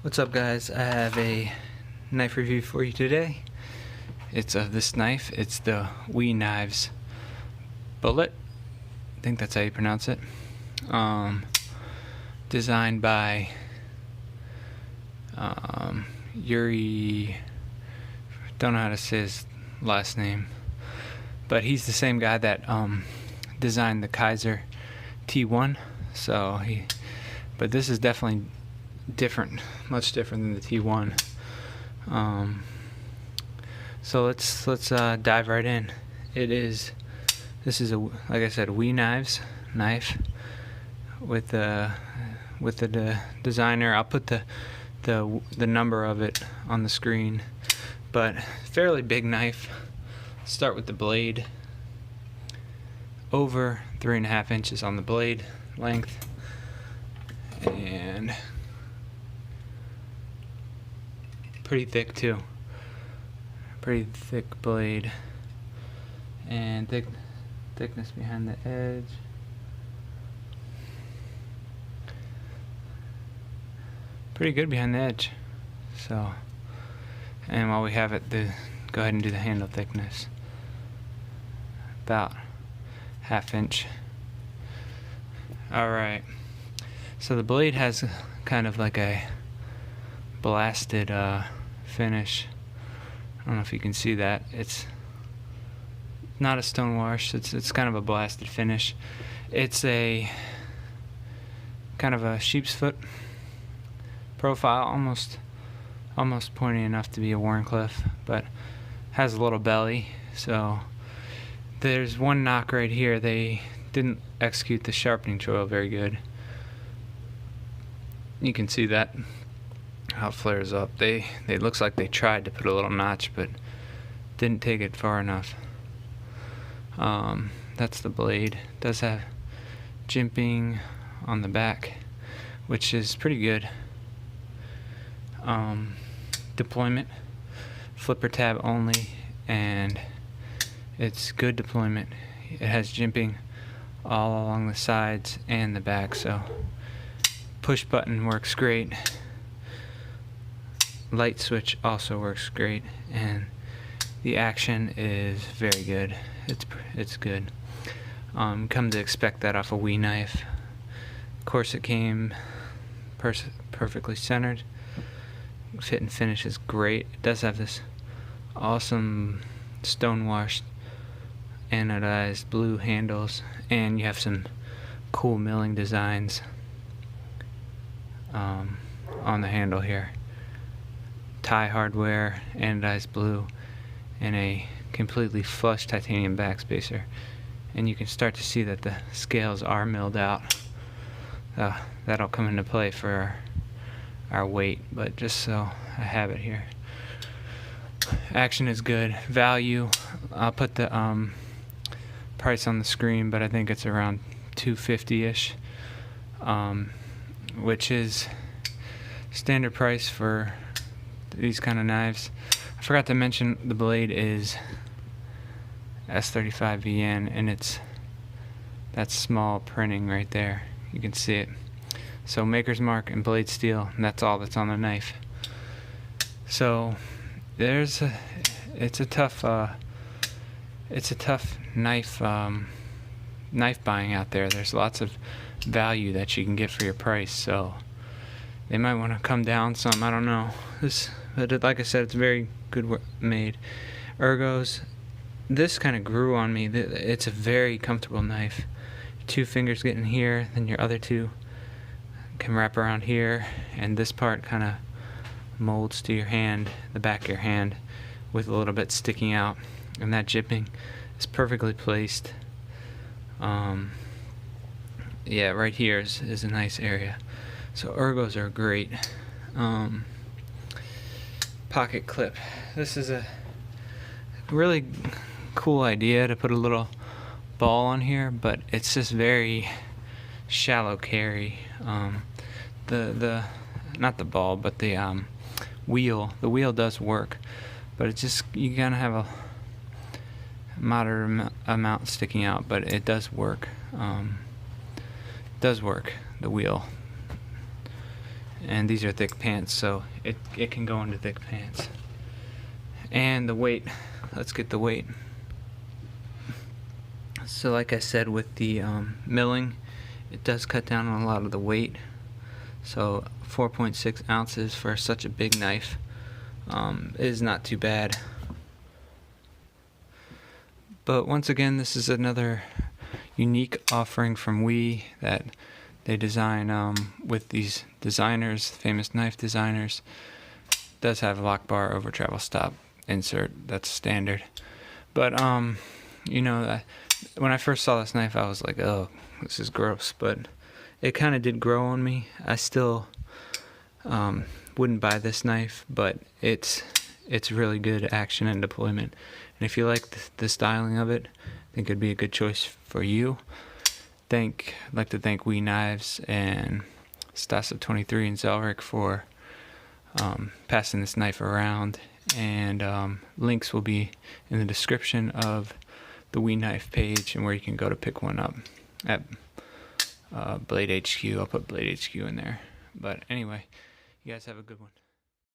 What's up, guys? I have a knife review for you today. It's of this knife. It's the Wee Knives Bullit. I think that's how you pronounce it. Designed by Yuri. Don't know how to say his last name, but he's the same guy that designed the Kaiser T1. But this is definitely different, much different than the T1. So let's dive right in. This is a, like I said, Wee Knives knife with the designer. I'll put the number of it on the screen, but fairly big knife. Start with the blade. Over 3.5 inches on the blade length, and pretty thick too. Pretty thick blade, and thickness behind the edge. Pretty good behind the edge. So, and while we have it, go ahead and do the handle thickness. About 1/2 inch. Alright, so the blade has kind of like a blasted finish. I don't know if you can see that. It's not a stone wash. It's kind of a blasted finish. It's a kind of a sheep's foot profile, almost pointy enough to be a Warncliffe, but has a little belly. So there's one knock right here. They didn't execute the sharpening choil very good. You can see that, how it flares up. They looks like they tried to put a little notch, but didn't take it far enough. That's the blade. It does have jimping on the back, which is pretty good. Deployment, flipper tab only, and it's good deployment. It has jimping all along the sides and the back, so push button works great. Light switch also works great, and the action is very good. It's good. Come to expect that off a Wee knife. Of course, it came perfectly centered. Fit and finish is great. It does have this awesome stonewashed anodized blue handles, and you have some cool milling designs on the handle here. Tie hardware, anodized blue, and a completely flush titanium backspacer. And you can start to see that the scales are milled out. That'll come into play for our weight, but just so I have it here. Action is good. Value, I'll put the price on the screen, but I think it's around $250-ish, which is standard price for these kind of knives. I forgot to mention the blade is S35VN, and that's small printing right there. You can see it. So Maker's Mark and blade steel, and that's all that's on the knife. So it's a tough knife buying out there. There's lots of value that you can get for your price, so they might want to come down some. I don't know. But like I said, it's very good made. Ergos, this kind of grew on me. It's a very comfortable knife. 2 fingers get in here, then your other 2 can wrap around here, and this part kind of molds to your hand, the back of your hand, with a little bit sticking out, and that jipping is perfectly placed. Yeah, right here is a nice area. So ergos are great. Pocket clip. This is a really cool idea to put a little ball on here, but it's just very shallow carry. Not the ball, but the wheel. The wheel does work, but it's just, you gotta have a moderate amount sticking out, but it does work. The wheel. and these are thick pants, so it can go into thick pants. And the weight, let's get the weight. So like I said, with the milling, it does cut down on a lot of the weight. So 4.6 ounces for such a big knife is not too bad. But once again, this is another unique offering from WE that they design with these designers, famous knife designers. It does have a lock bar over travel stop insert, that's standard. But you know, when I first saw this knife, I was like, oh, this is gross. But it kind of did grow on me. I still wouldn't buy this knife, but it's really good action and deployment. And if you like the styling of it, I think it'd be a good choice for you. I'd like to thank WE Knives and Stasa23 and Zelric for passing this knife around. And links will be in the description of the WE Knife page and where you can go to pick one up at Blade HQ. I'll put Blade HQ in there. But anyway, you guys have a good one.